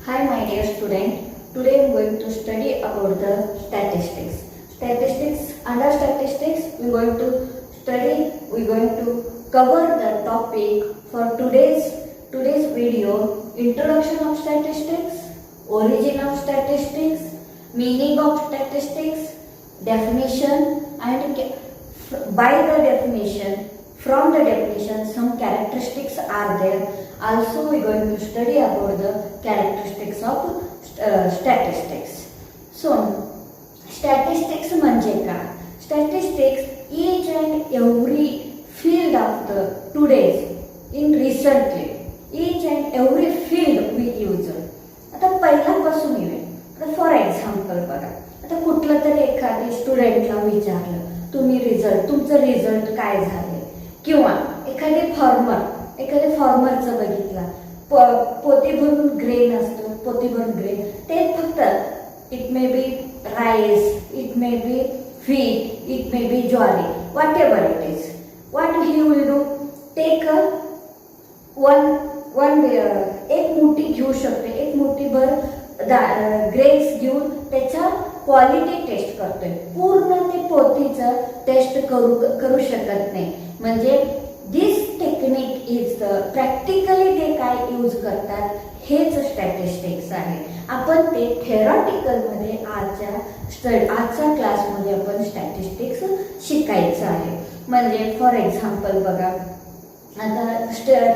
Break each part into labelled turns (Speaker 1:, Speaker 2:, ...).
Speaker 1: Hi my dear student, today I am going to study about the statistics. Under statistics we are going to cover the topic for today's video: introduction of statistics, origin of statistics, meaning of statistics, definition, and from the definition some characteristics are there. Also we are going to study about the characteristics of statistics. So statistics म्हणजे काय? Statistics each and every field of the today's in recently each and every field we use. आता पहिल्यापासून येऊया. For example बघा, आता कुठलं तरी एखादी स्टुडंटला विचारलं तुमचं रिझल्ट काय झाले, किंवा एखाद्या फॉर्मरचं बघितला, पोती भरून ग्रेन असतो, पोती भरून ग्रेन ते फक्त it may be rice, it may be wheat, it may be jowari, whatever it is. What he will do, take एक मुठी घेऊ शकते, एक मुठीभर ग्रेन्स घेऊन त्याच्या क्वालिटी टेस्ट करतोय. पूर्ण ते पोतीचं टेस्ट करू शकत नाही. म्हणजे दिस टेक्निक इज प्रॅक्टिकली ते काय यूज करतात हेच स्टॅटिस्टिक्स आहे. आपण ते थेरॉटिकल मध्ये आजच्या क्लासमध्ये आपण स्टॅटिस्टिक्स शिकायचं आहे. म्हणजे फॉर एक्झाम्पल बघा, आता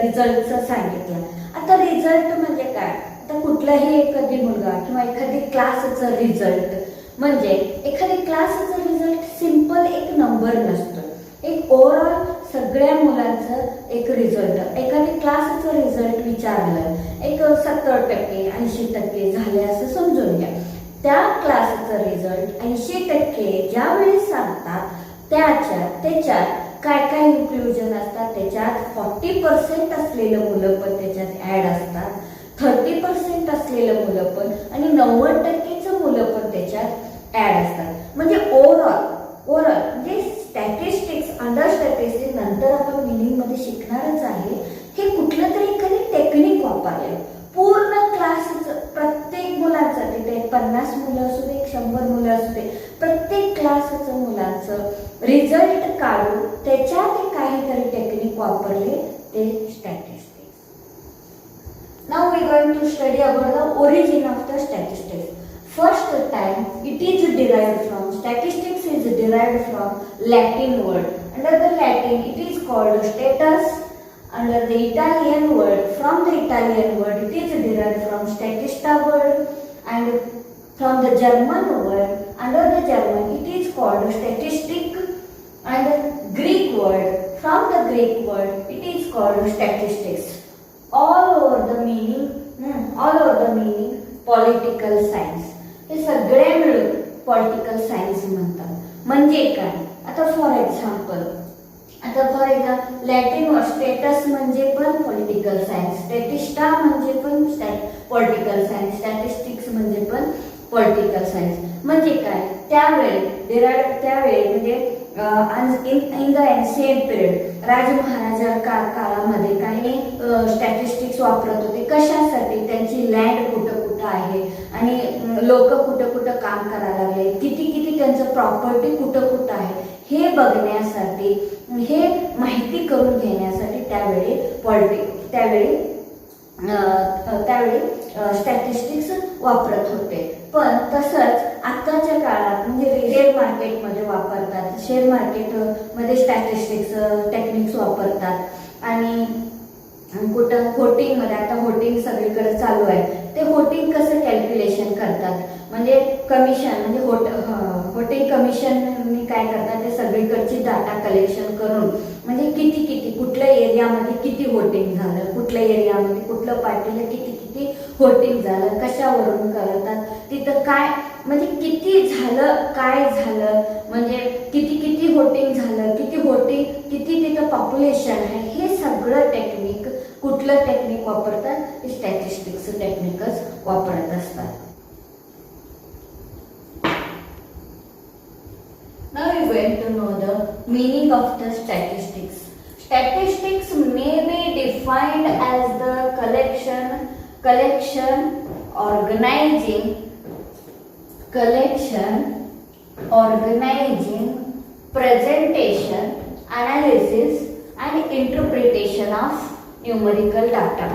Speaker 1: रिझल्टचं सांगितलं. आता रिझल्ट म्हणजे काय? आता कुठलाही एखादी मुलगा किंवा एखादी क्लासचं रिझल्ट म्हणजे एखादी क्लासचं रिझल्ट सिंपल एक नंबर नसतं. एक ओव्हरऑल सगळ्या मुलांचं एक रिझल्ट, एखादी क्लासचं रिझल्ट विचारलं, एक 70% 80% झाले असं समजून घ्या. त्या क्लासचं रिझल्ट 80% ज्यावेळी सांगतात त्याच्यात काय काय इन्क्लुजन असतात. त्याच्यात 40% असलेलं मुलं पण त्याच्यात ऍड असतात, 30% असलेलं मुलं पण, आणि 90%चं मुलं पण त्याच्यात ऍड असतात. म्हणजे ओव्हरऑल म्हणजे स्टॅटिस्टिक्स, अंडर स्टॅटिस्टिक्स नंतर आपण मिनिंग मध्ये शिकणारच आहे. हे कुठलं तरी एखादी टेक्निक वापरले पूर्ण क्लासचं, प्रत्येक मुलाचं, तिथे 50 मुलं असू दे, 100 मुलं असू दे, प्रत्येक क्लासचं मुलांचं रिझल्ट काढून त्याच्यात काहीतरी टेक्निक वापरले ते statistics. Now we are going to study about the origin of the statistics. First time it is derived from, statistics is derived from Latin word. Under the Latin it is called status. Under the Italian word, from the Italian word it is derived from statista word, and from the German word, under the German it is called statistic, and Greek word, from the Greek word it is called statistics. All over the meaning political science. हे सगळे मिळून political science म्हणतात. म्हणजे काय? आता for example Latin word status म्हणजे पण political science, स्टॅटिस्टा म्हणजे पण पॉलिटिकल सायन्स, स्टॅटिस्टिक्स म्हणजे पण पॉलिटिकल सायन्स. म्हणजे काय? त्यावेळी म्हणजे इन द एन्शियंट पिरियड, राजमहाराजा काळामध्ये काही स्टॅटिस्टिक्स वापरत होते. कशासाठी? त्यांची लँड कुठं आहे आणि लोक कुठं काम करायला लागले, किती त्यांचं प्रॉपर्टी कुठं आहे हे बघण्यासाठी, हे माहिती करून घेण्यासाठी त्यावेळी स्टॅटिस्टिक्स वापरत होते. पण तसंच आताच्या काळात म्हणजे शेअर मार्केटमध्ये वापरतात. शेअर मार्केटमध्ये स्टॅटिस्टिक्स टेक्निक्स वापरतात. आणि कुठं होटिंग मध्ये, आता होटिंग सगळीकडे चालू आहे, ते होटिंग कसं कॅल्क्युलेशन करतात. म्हणजे कमिशन, म्हणजे होटिंग कमिशन काय करतात, ते सगळीकडची डाटा कलेक्शन करून, म्हणजे किती कुठल्या एरियामध्ये किती होटिंग झालं, कुठल्या एरियामध्ये कुठल्या पार्टीला किती होटिंग झालं, कशावरून करतात, तिथं काय म्हणजे किती झालं, काय झालं, म्हणजे किती होटिंग झालं, किती तिथं पॉप्युलेशन आहे, हे सगळं टेक्निक, कुठलं टेक्निक वापरतात? स्टॅटिस्टिक्स टेक्निकच वापरत असतात. Now we are going to know the meaning of the statistics. Statistics may be defined as the collection organising collection, organising presentation, analysis आणि इंटरप्रिटेशन ऑफ न्यूमरिकल डाटा.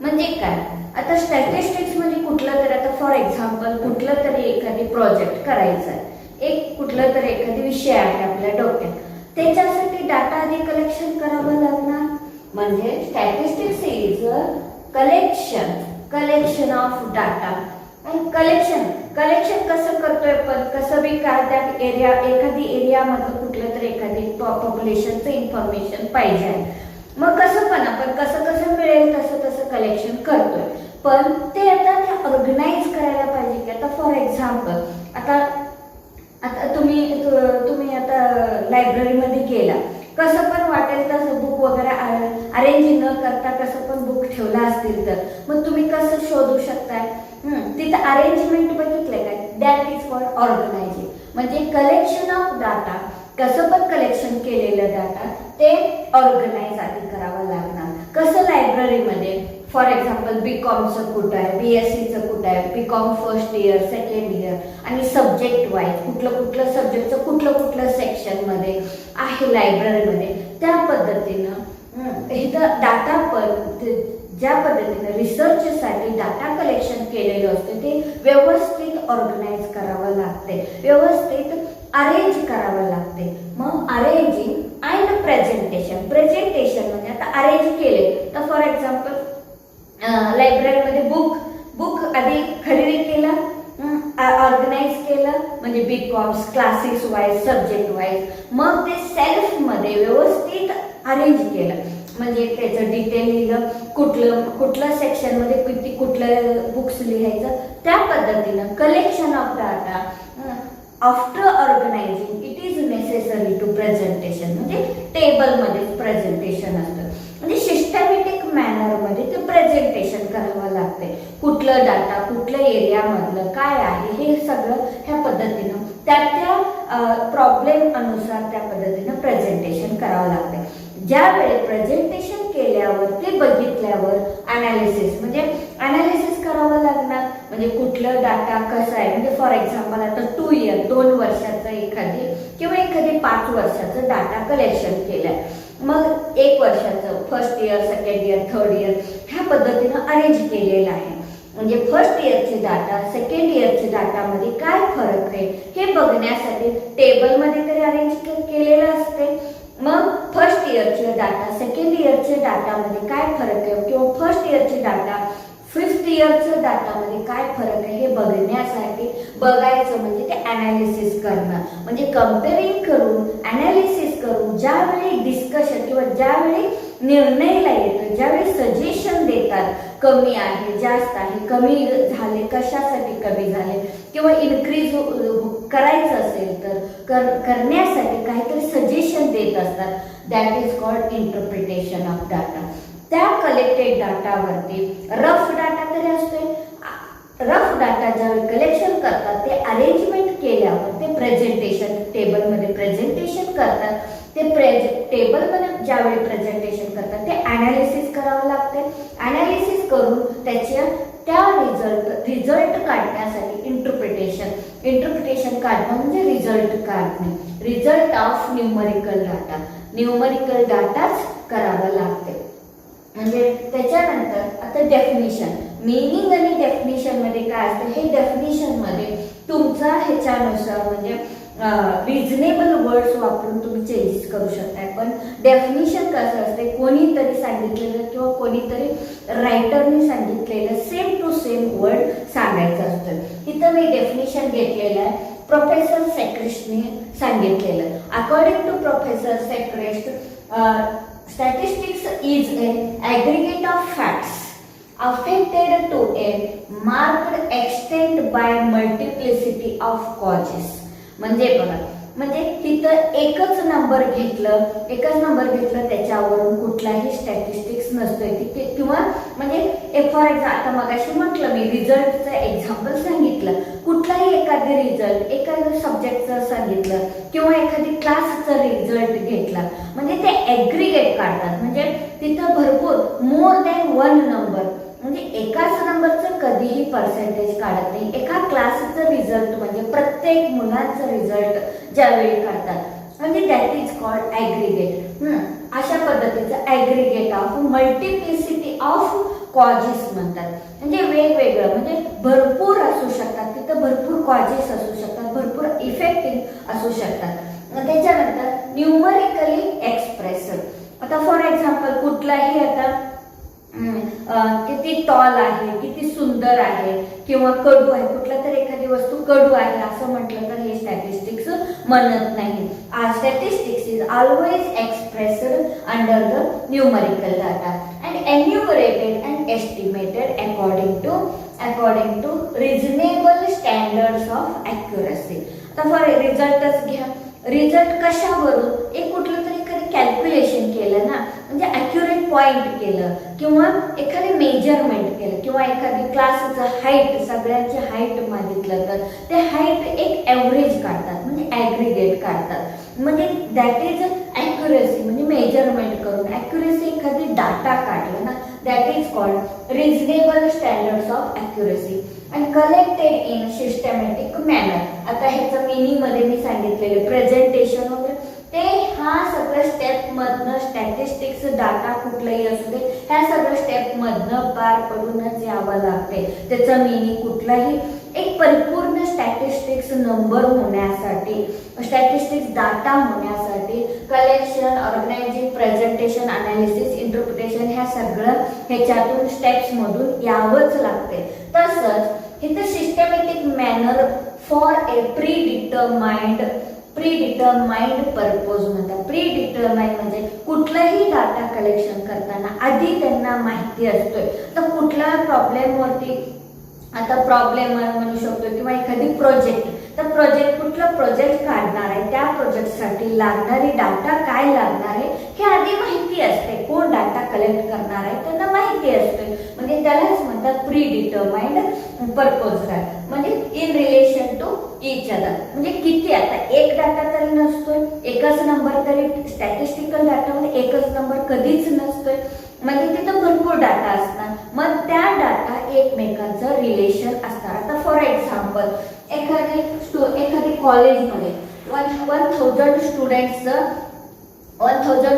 Speaker 1: म्हणजे काय, आता स्टॅटिस्टिक्स म्हणजे कुठलं तरी, आता फॉर एक्झाम्पल कुठलं तरी एखादी प्रोजेक्ट करायचा आहे, एक कुठलं तरी एखादी विषय आहे आपल्या डोक्यात, त्याच्यासाठी डाटा आधी कलेक्शन करावं लागणार. म्हणजे statistics is collection of data. आणि कलेक्शन कसं करतोय, पण कसं बी काय त्या एखादी एरियामधलं कुठलं तरी एखादी पॉप्युलेशनचं इन्फॉर्मेशन पाहिजे आहे. मग कसं पण आपण कसं मिळेल तसं कलेक्शन करतोय, पण ते आता ऑर्गनाईज करायला पाहिजे की. आता फॉर एक्झाम्पल आता तुम्ही आता लायब्ररीमध्ये गेला, कसं पण वाटेल तसं बुक वगैरे अरेंज न करता कसं पण बुक ठेवला असतील तर मग तुम्ही कसं शोधू शकताय. तिथं अरेंजमेंट बघितलंय काय, दॅट इज फॉर ऑर्गनायझिंग. म्हणजे कलेक्शन ऑफ डाटा, कसं पण कलेक्शन केलेलं डाटा ते ऑर्गनाइज आधी करावं लागणार. कसं लायब्ररीमध्ये फॉर एक्झाम्पल BComचं कुठं आहे, BScचं कुठं आहे, BCom first year, second year आणि सब्जेक्ट वाईज कुठलं सब्जेक्टचं कुठलं सेक्शनमध्ये आहे लायब्ररीमध्ये, त्या पद्धतीनं इथं डाटा पण ज्या पद्धतीनं रिसर्चसाठी डाटा कलेक्शन केलेलं असतं ते व्यवस्थित ऑर्गनाइज करावं लागते, व्यवस्थित अरेंज करावं लागते. मग अरेंजिंग अँड प्रेझेंटेशन म्हणजे आता अरेंज केले तर फॉर एक्झाम्पल लायब्ररीमध्ये बुक आधी खरेदी केला, ऑर्गनाइज केलं म्हणजे BComs classes wise, subject wise, मग ते सेल्फमध्ये व्यवस्थित अरेंज केलं. म्हणजे त्याचं डिटेल लिहिलं, कुठलं सेक्शनमध्ये कुठलं बुक्स लिहायचं, त्या पद्धतीनं collection of data after organising it is necessary to presentation. म्हणजे टेबलमध्ये प्रेझेंटेशन असतं, म्हणजे सिस्टमॅटिक मॅनरमध्ये ते प्रेझेंटेशन करावं लागते. कुठलं डाटा कुठल्या एरियामधलं काय आहे हे सगळं ह्या पद्धतीनं त्या प्रॉब्लेम अनुसार त्या पद्धतीनं प्रेझेंटेशन करावं लागते. ज्यावेळी प्रेझेंटेशन केल्यावर ते बघितल्यावर अनालिसिस करावं लागणार. म्हणजे कुठलं डाटा कसं आहे, म्हणजे फॉर एक्झाम्पल आता 2 इयर 2 वर्षाचं एखादी 5 वर्षाचं डाटा कलेक्शन केलंय, मग 1 वर्षाचं first year, second year, third year ह्या पद्धतीनं अरेंज केलेलं आहे. म्हणजे फर्स्ट इयरचे डाटा सेकंड इयरचे डाटामध्ये काय फरक आहे हे बघण्यासाठी टेबलमध्ये तरी अरेंज केलेलं असते. मग फर्स्ट इयरचे डाटा सेकंड इयरचे डाटामध्ये काय फरक आहे, किंवा फर्स्ट इयरचे डाटा फिफ्थ इयरच्या डाटामध्ये काय फरक आहे हे बघण्यासाठी बघायचं म्हणजे ते अनालिसिस करणं. म्हणजे कम्पेअरिंग करून अनालिसिस करून ज्यावेळी डिस्कशन किंवा ज्यावेळी निर्णयला येतो, ज्यावेळी सजेशन देतात कमी आहे, जास्त आहे, कमी झाले, कशासाठी कमी झाले, किंवा इन्क्रीज करायचं असेल तर करण्यासाठी काहीतरी सजेशन देत असतात. That is called interpretation of data. त्या कलेक्टेड डाटावरती रफ डाटा तरी असते, रफ डाटा ज्यावेळी कलेक्शन करतात ते अरेंजमेंट केल्यावर ते प्रेझेंटेशन टेबलमध्ये प्रेझेंटेशन करतात. ते टेबलमध्ये ज्यावेळी प्रेझेंटेशन करतात ते अनालिसिस करावं लागते. अनालिसिस करून त्या रिझल्ट काढण्यासाठी इंटरप्रिटेशन काढणं म्हणजे रिझल्ट काढणे. रिझल्ट ऑफ न्यूमरिकल डाटाच करावं लागते. म्हणजे त्याच्यानंतर आता डेफिनिशन, मीनिंग आणि डेफिनिशन मध्ये काय असतं हे डेफिनिशन मध्ये तुमचा ह्याच्यानुसार म्हणजे रिझनेबल वर्ड्स वापरून तुम्ही चेंजेस करू शकताय. पण डेफिनिशन कसं असते, कोणीतरी सांगितलेलं किंवा कोणीतरी रायटरने सांगितलेलं सेम टू सेम वर्ड सांगायचं असतं. इथं मी डेफिनिशन घेतलेलं आहे प्रोफेसर सेक्रेस्टने सांगितलेलं. According to professor Secrist, statistics is an aggregate of facts affected to a marked extent by multiplicity of causes. म्हणजे बघा, म्हणजे तिथं एकच नंबर घेतलं त्याच्यावरून कुठलाही स्टॅटिस्टिक्स नसतोय तिथे, किंवा म्हणजे फॉर एक्झाम्पल आता मगाशी म्हटलं मी रिझल्टचं एक्झाम्पल सांगितलं, कुठलाही एखादी रिझल्ट एखाद्या सब्जेक्टचं सांगितलं किंवा एखादी क्लासचा रिझल्ट घेतला म्हणजे ते ॲग्रिगेट काढतात. म्हणजे तिथं भरपूर मोर दॅन वन नंबर म्हणजे एकाच नंबरचं कधीही पर्सेंटेज काढत नाही. एका क्लासचं रिझल्ट म्हणजे प्रत्येक मुलांचं रिझल्ट ज्यावेळी काढतात म्हणजे दॅट इज कॉल्ड ॲग्रिगेट. अशा पद्धतीचं aggregate of multiplicity of causes म्हणतात. म्हणजे वेगवेगळं म्हणजे भरपूर असू शकतात, तिथं भरपूर कॉजेस असू शकतात, भरपूर इफेक्टिव्ह असू शकतात. त्याच्यानंतर न्यूमरिकली एक्सप्रेस. आता फॉर एक्झाम्पल कुठलाही आता किती टॉल आहे, किती सुंदर आहे किंवा कडू आहे, कुठला तरी एखादी वस्तू कडू आहे असं म्हटलं तर हे स्टॅटिस्टिक्स म्हणत नाही. Statistics is always expressed under the numerical data and enumerated and estimated according to reasonable standards of accuracy. आता फॉर रिझल्टच घ्या. रिझल्ट कशावरून? एक कुठलं तरी एखादी कॅल्क्युलेशन केलं ना, म्हणजे ॲक्युरेट पॉइंट केलं किंवा एखादी मेजरमेंट केलं किंवा एखादी क्लासचं हाईट, सगळ्यांची हाईट मागितलं तर ते हाईट एक ॲव्हरेज काढतात म्हणजे ॲग्रिगेट काढतात. म्हणजे दॅट इज ॲक्युरेसी म्हणजे मेजरमेंट करून ॲक्युरेसी एखादी डाटा काढलं ना, that is called reasonable standards of accuracy and collected in systematic manner. आता ह्याचं मिनिंगमध्ये मी सांगितलेलं प्रेझेंटेशन वगैरे ते हा सगळं स्टेपमधनं स्टॅटिस्टिक्स डाटा कुठलाही असू दे ह्या सगळ्या स्टेपमधनं पार पडूनच यावं लागते. त्याचं मिनिंग कुठलाही एक परिपूर्ण स्टॅटिस्टिक्स नंबर होण्यासाठी, स्टॅटिस्टिक्स डाटा होण्यासाठी collection, organising, presentation, analysis, interpretation ह्या सगळं ह्याच्यातून स्टेप्समधून यावंच लागते. तसंच इथं systematic manner for a predetermined purpose म्हणतात. प्रीडिटरमाइंड म्हणजे कुठलाही डाटा कलेक्शन करताना आधी त्यांना माहिती असतोय तर कुठल्या प्रॉब्लेमवरती, आता प्रॉब्लेम म्हणू शकतो किंवा एखादी प्रोजेक्ट, तर कुठला प्रोजेक्ट काढणार आहे, त्या प्रोजेक्टसाठी लागणारी डाटा काय लागणार आहे हे आधी माहिती असते. कोण डाटा कलेक्ट करणार आहे त्यांना माहिती असते, म्हणजे त्यालाच म्हणतात प्री डिटरमाइंड पर्पज. म्हणजे in relation to each other. म्हणजे किती, आता एक डाटा तरी नसतोय, एकच नंबर तरी स्टॅटिस्टिकल डाटामध्ये एकच नंबर कधीच नसतोय, म्हणजे तिथं भरपूर डाटा असणार. मग त्या डाटा एकमेकांचं रिलेशन असणार. आता फॉर एक्झाम्पल एखादी कॉलेजमध्ये 1000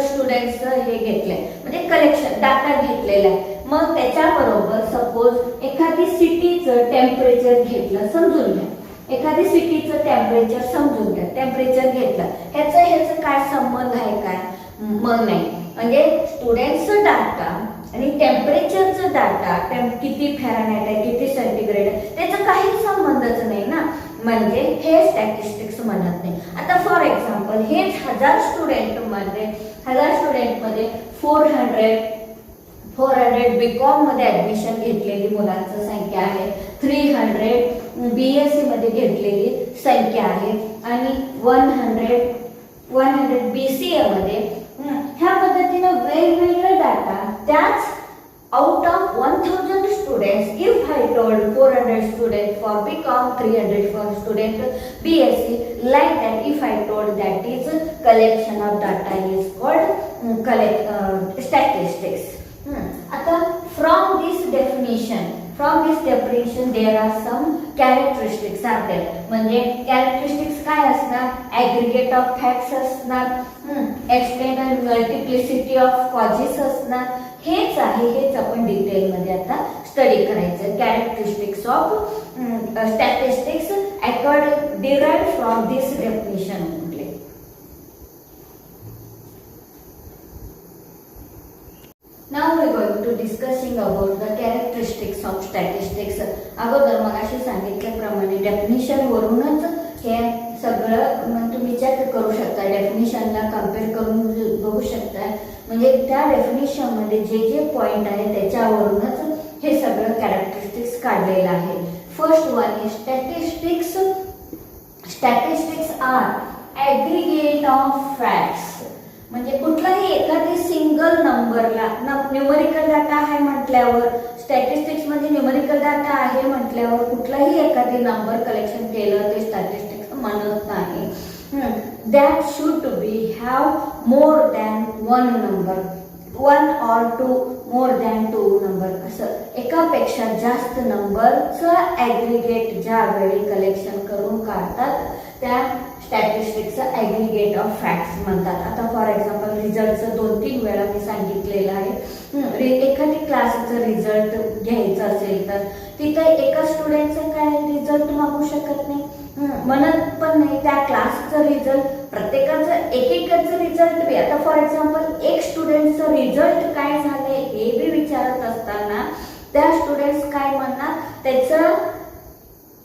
Speaker 1: स्टुडंट्सचं हे घेतलंय म्हणजे कलेक्शन डाटा घेतलेला आहे. मग त्याच्याबरोबर सपोज एखादी सिटीचं टेम्परेचर घेतलं, समजून घ्या, एखादी सिटीचं टेम्परेचर समजून घ्या, टेम्परेचर घेतलं, ह्याचं काय संबंध आहे काय? मग नाही. म्हणजे स्टुडंट्सचं डाटा आणि टेम्परेचरचं डाटा, किती फॅरनहाइट आहे, किती सेंटीग्रेड आहे, त्याचा काही संबंधच नाही ना, म्हणजे हे स्टॅटिस्टिक्स म्हणत नाही. आता फॉर एक्झाम्पल हेच 1000 स्टुडंटमध्ये 400 बीकॉम मध्ये ऍडमिशन घेतलेली मुलांची संख्या आहे, 300 BSc मध्ये घेतलेली संख्या आहे आणि 100 BCA मध्ये. ह्या पद्धतीनं वेगवेगळे डाटा त्याच out of 1000 students, if I told 400 students for BCom, 300 for student BSc, like that if I told that is collection of data is called statistics. आता from this definition there are some characteristics are there. म्हणजे characteristics काय असणार? aggregate of facts असणार, extent and multiplicity of causes असणार. हेच आपण detail मध्ये आता स्टडी करायचं. Characteristics of statistics derived from this definition only. Now we are going to discussing about the characteristics of statistics. अगोदर मगाशी सांगितल्याप्रमाणे डेफिनिशन वरूनच हे सगळं तुम्ही चेक करू शकता, डेफिनिशनला कम्पेअर करून बघू शकता. म्हणजे त्या डेफिनिशन मध्ये जे पॉइंट आहे त्याच्यावरूनच हे सगळं कॅरेक्टरिस्टिक्स काढलेलं आहे. First one is statistics are aggregate of facts. म्हणजे कुठलाही एखादी सिंगल नंबरला न्यूमरिकल डाटा आहे म्हटल्यावर, स्टॅटिस्टिक्स म्हणजे न्यूमरिकल डाटा आहे म्हटल्यावर कुठलाही एखादी नंबर कलेक्शन केलं ते स्टॅटिस्टिक्स म्हणत नाही. That should be have more than one number. 1 or 2 more than 2 number, असं एकापेक्षा जास्त नंबरचं ॲग्रिगेट ज्यावेळी कलेक्शन करून काढतात त्या स्टॅटिस्टिक्सचं ॲग्रिगेट ऑफ फॅक्ट्स म्हणतात. आता फॉर एक्झाम्पल रिझल्टचं 2-3 वेळा मी सांगितलेलं आहे. एखादी क्लासचं रिझल्ट घ्यायचं असेल तर तिथं एका स्टुडंटचं काय रिझल्ट मागू शकत नाही, म्हणत पण नाही. त्या क्लासचं रिझल्ट प्रत्येकाचं एकेकाचं रिझल्ट बी, आता फॉर एक्झाम्पल एक स्टुडंटचं रिझल्ट काय झालंय हे बी विचारत असताना त्या स्टुडंट्स काय म्हणणार, त्याचं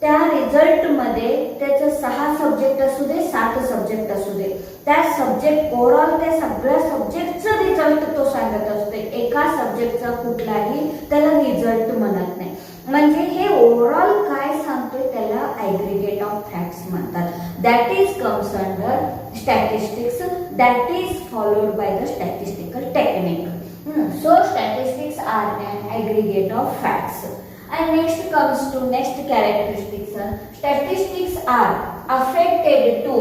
Speaker 1: त्या रिझल्टमध्ये त्याचं 6 सब्जेक्ट असू दे 7 सब्जेक्ट असू दे, त्या सब्जेक्ट ओव्हरऑल त्या सगळ्या सब्जेक्टचं रिझल्ट तो सांगत असतो. एका सब्जेक्टचा कुठलाही त्याला रिझल्ट म्हणत नाही. म्हणजे हे ओव्हरऑल काय सांगतोय त्याला ॲग्रिगेट ऑफ फॅक्ट्स म्हणतात. That is comes under statistics, that is followed by the statistical technique. So statistics are an aggregate of facts. And next comes to next characteristics. Statistics are affected to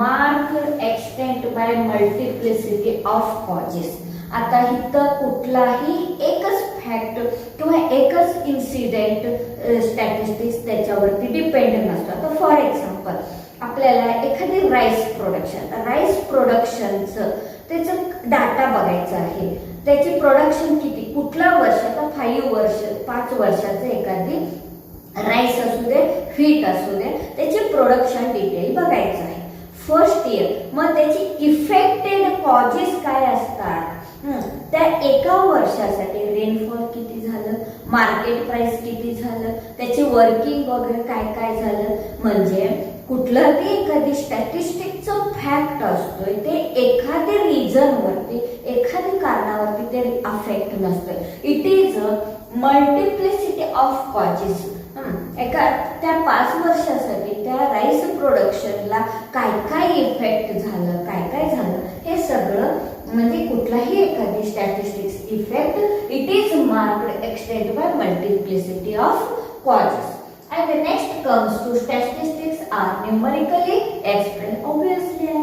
Speaker 1: marked extent by multiplicity of causes. आता इथं कुठलाही एकच fact किंवा एकच incident statistics त्याच्यावरती depend नसतो. आता for example आपल्याला एखादी राईस प्रोडक्शनचं त्याचं डाटा बघायचं आहे. त्याची प्रोडक्शन किती, कुठल्या वर्षाचा, 5 वर्षाचं एखादी राईस असू दे, व्हीट असू दे, त्याची प्रोडक्शन डिटेल बघायचं आहे. First year. मग त्याची इफेक्टेड कॉजेस काय असतात, त्या एका वर्षासाठी रेनफॉल किती झालं, मार्केट प्राइस किती झालं, त्याची वर्किंग वगैरे काय काय झालं. म्हणजे कुठलंही एखादी स्टॅटिस्टिकचं फॅक्ट असतोय ते एखाद्या रिझनवरती एखाद्या कारणावरती ते अफेक्ट नसतं. It is a multiplicity of causes. एका त्या 5 वर्षासाठी त्या राईस प्रोडक्शनला काय काय इफेक्ट झालं, काय काय झालं, हे सगळं म्हणजे कुठलाही एखादी statistics effect it is marked extend by multiplicity of causes. And the next comes to statistics are numerically expressed. Obviously,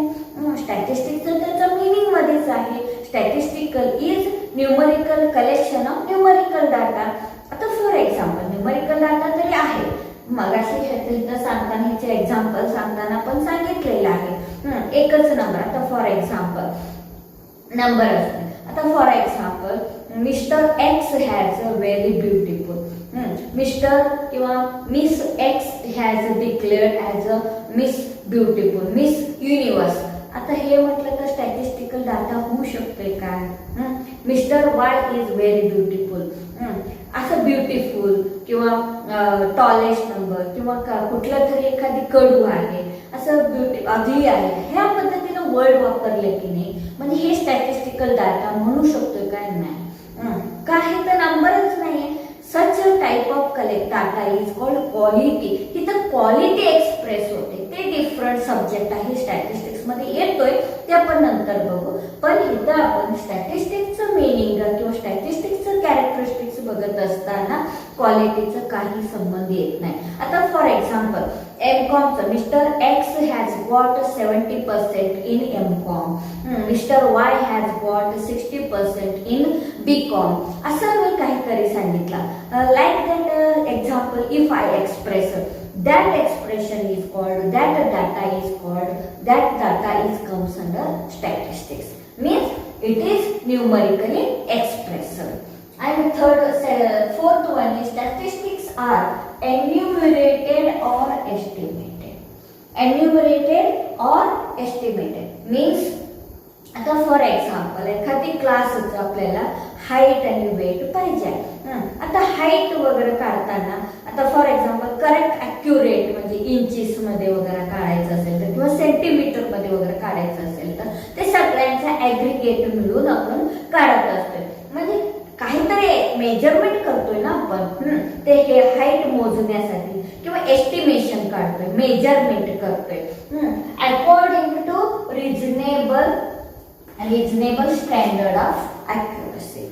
Speaker 1: statistics त्याचा मीनिंग मध्येच आहे. Statistical is numerical collection of numerical data. आता फॉर एक्झाम्पल न्यूमरिकल डाटा तरी आहे, मगाशी इथं सांगताना ह्याचे एक्झाम्पल सांगताना पण सांगितलेलं आहे. एकच नंबर, आता फॉर एक्झाम्पल नंबर असते. आता for example mister X has a very beautiful, mister किंवा miss X has declared as a miss beautiful, miss universe. आता हे म्हटलं तर स्टॅटिस्टिकल डाटा होऊ शकतोय काय. Mister Y is very beautiful, असं ब्युटिफुल किंवा टॉलेस्ट नंबर किंवा कुठला तरी एखादी कडू आहे, असं ब्युटी अगली आहे, ह्या पद्धतीनं वर्ड वापरले की नाही, म्हणजे हे स्टॅटिस्टिकल डाटा म्हणू शकतोय काय. नाही, काही तर नंबरच नाहीये. Such a type of collect data is called quality. इथं क्वालिटी एक्सप्रेस होते, ते डिफरंट सब्जेक्ट आहे स्टॅटिस्टिक्स मध्ये येतोय, ते आपण नंतर बघू. पण इथं आपण स्टॅटिस्टिक्सचं मिनिंग किंवा स्टॅटिस्टिक्सचं कॅरेक्टरिस्टिक्स बघत असताना क्वालिटीचं काही संबंध येत नाही. आता फॉर एक्झाम्पल एमकॉमचं mister X has got 70% in M Com, mister Y has got 60% in B Com, असं मी काहीतरी सांगितलं. Like that example if I express that expression is called, that data is called, that data is comes under statistics, means it is numerically expressed. And fourth one is statistics are enumerated or estimated. Enumerated or estimated means आता for example एखादी क्लासच आपल्याला height आणि weight पाहिजे. आता height वगैरे काढताना आता for example correct accurate म्हणजे इंचीस मध्ये वगैरे काढायचं असेल तर किंवा सेंटीमीटर मध्ये वगैरे काढायचं असेल तर ते सगळ्यांचा ॲग्रिगेट मिळून आपण काढत असतोय. म्हणजे काहीतरी मेजरमेंट करतोय ना आपण, ते हे हाईट मोजण्यासाठी किंवा एस्टिमेशन काढतोय, मेजरमेंट करतोय according to reasonable standard of accuracy.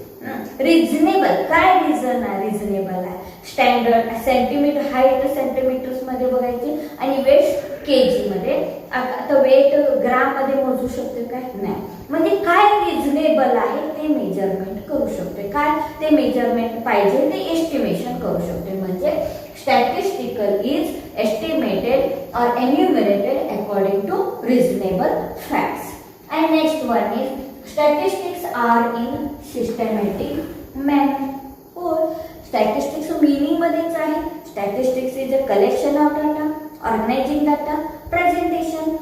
Speaker 1: Reasonable काय रिझन आहे, रिजनेबल आहे. स्टँडर्ड सेंटीमीटर, हाईट सेंटीमीटर्स मध्ये बघायची आणि वेट केजी मध्ये. आता वेट ग्राम मध्ये मोजू शकते काय, नाही. म्हणजे काय रिजनेबल केपेबल आहे ते मेजरमेंट करू शकतोय. काय ते मेजरमेंट पाहिजे ते एस्टिमेशन करू शकतोय. म्हणजे statistical is estimated or enumerated according to reasonable facts. And next one is statistics are in systematic manner. Statistics meaning मध्येच आहे. Statistics is a collection of data, organizing data, presentation.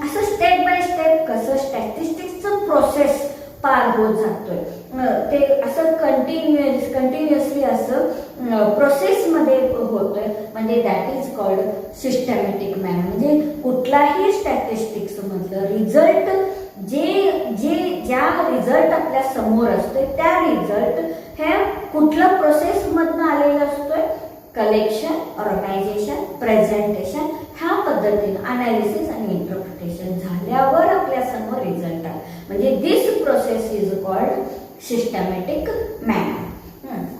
Speaker 1: असं step by step कसं स्टॅटिस्टिक्सचं process पार होत जातोय ते असं कंटिन्युअसली असं प्रोसेसमध्ये होतोय. म्हणजे that is called systematic manner. म्हणजे कुठलाही स्टॅटिस्टिक्स मधलं रिझल्ट ज्या रिझल्ट आपल्या समोर असतोय त्या रिझल्ट हे कुठल्या प्रोसेस मधनं आलेलं असतोय. कलेक्शन, ऑर्गनायझेशन, प्रेझेंटेशन ह्या पद्धतीने अनालिसिस आणि इंटरप्रिटेशन झाल्यावर आपल्या समोर रिझल्ट आहे. म्हणजे this process is called systematic manner.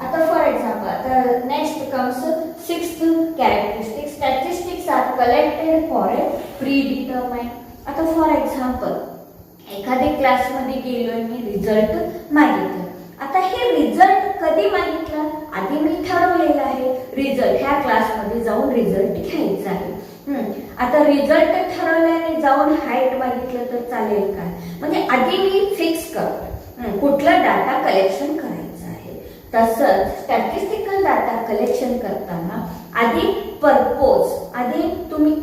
Speaker 1: आता फॉर एक्झाम्पल आता next comes sixth characteristic. Statistics are collected for a predetermined. आता फॉर एक्झाम्पल एखाद्या क्लासमध्ये गेलोय मी, रिझल्ट मागितलं. आता हे रिझल्ट कधी मागितलं? आधी मी ठरवलेलं आहे रिझल्ट ह्या क्लासमध्ये जाऊन रिझल्ट घ्यायचा आहे. आता रिझल्ट ठरवल्याने जाऊन हाईट मागितलं तर चालेल काय? म्हणजे आधी मी फिक्स करतो कुठला डाटा कलेक्शन करायचा आहे. तसंच स्टॅटिस्टिकल डाटा कलेक्शन करताना आधी पर्पोज, आधी तुम्ही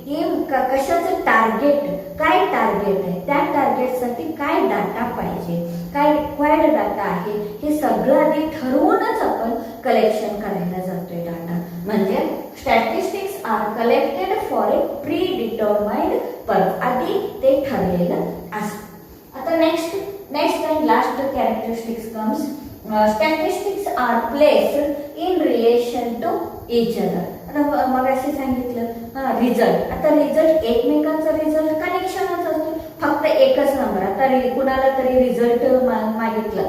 Speaker 1: एम कशाचं टार्गेट, काय टार्गेट आहे, त्या टार्गेटसाठी काय डाटा पाहिजे, काय रिक्वायर्ड डाटा आहे, हे सगळं आधी ठरवूनच आपण कलेक्शन करायला जातोय डाटा. म्हणजे statistics are collected for a predetermined purpose. आधी ते ठरलेलं असतं. आता next and last characteristics comes statistics are placed in relation to each other. आता मग असे सांगितलं रिझल्ट. आता रिझल्ट एकमेकांचा रिझल्ट कनेक्शनच असतो, फक्त एकच नंबर. आता कुणाला तरी रिझल्ट मागितलं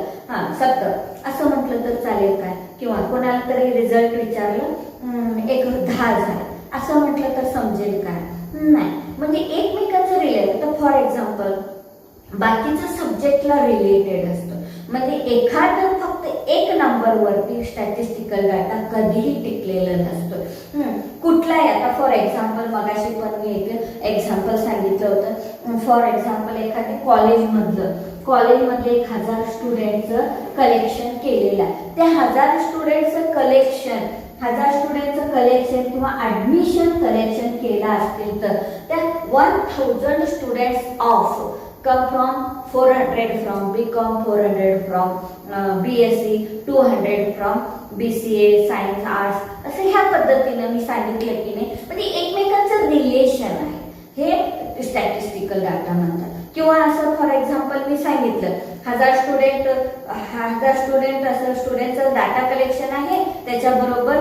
Speaker 1: 70 असं म्हटलं तर चालेल काय? किंवा कोणाला तरी रिझल्ट विचारलं 10 झालं असं म्हटलं तर समजेल काय? नाही. म्हणजे एकमेकांचं रिलेटेड. आता फॉर एक्झाम्पल बाकीचं सब्जेक्टला रिलेटेड असतं. म्हणजे एखादं फक्त एक नंबरवरती स्टॅटिस्टिकल डाटा कधीही टिकलेलं नसतं. कुठलाही आता फॉर एक्झाम्पल मगाशी पण मी एक एक्झाम्पल सांगितलं होतं. फॉर एक्झाम्पल एखाद्या कॉलेजमधले 1000 स्टुडंटचं कलेक्शन केलेलं आहे. त्या 1000 स्टुडंटचं कलेक्शन किंवा ऍडमिशन कलेक्शन केलं असतील तर त्या 1000 students of come from 400 from BCom, 400 from BSc, 200 from BCA, Science, Arts. असं ह्या पद्धतीनं मी सांगितलं की नाही. म्हणजे एकमेकांचं रिलेशन आहे, हे स्टॅटिस्टिकल डाटा म्हणतात. किंवा असं फॉर एक्झाम्पल मी सांगितलं 1000 स्टुडंट असं स्टुडंटचं डाटा कलेक्शन आहे, त्याच्याबरोबर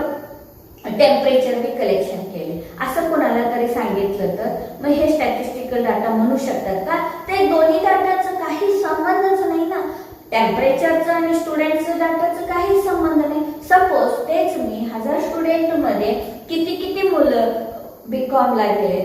Speaker 1: टेम्परेचर बी कलेक्शन केले असं कोणाला तरी सांगितलं तर मग हे स्टॅटिस्टिकल डाटा म्हणू शकतात का? ते दोन्ही डाटाचं काही संबंधच नाही ना. टेम्परेचरचं आणि स्टुडंटचं डाटाचं काही संबंध नाही. सपोज तेच मी 1000 स्टुडंट मध्ये किती मुलं बीकॉमला गेले,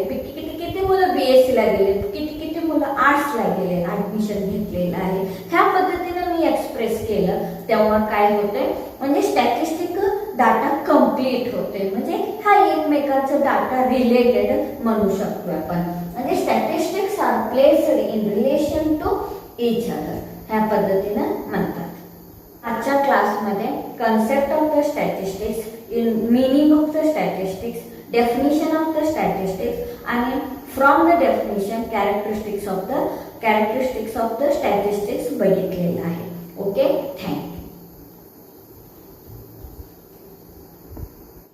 Speaker 1: किती मुलं बीएससी ला गेले, किती मुलं आर्ट्सला गेले, ऍडमिशन घेतलेलं आहे, ह्या पद्धतीनं मी एक्सप्रेस केलं तेव्हा काय होतंय? म्हणजे स्टॅटिस्टिक डाटा कम्प्लीट होते. म्हणजे हा एकमेकांचा डाटा रिलेटेड म्हणू शकतो आपण. म्हणजे statistics are placed in relation to each other ह्या पद्धतीनं म्हणतात. आजच्या क्लासमध्ये concept of the statistics, meaning of the statistics, definition of the statistics आणि from the definition characteristics of the statistics बघितलेलं आहे.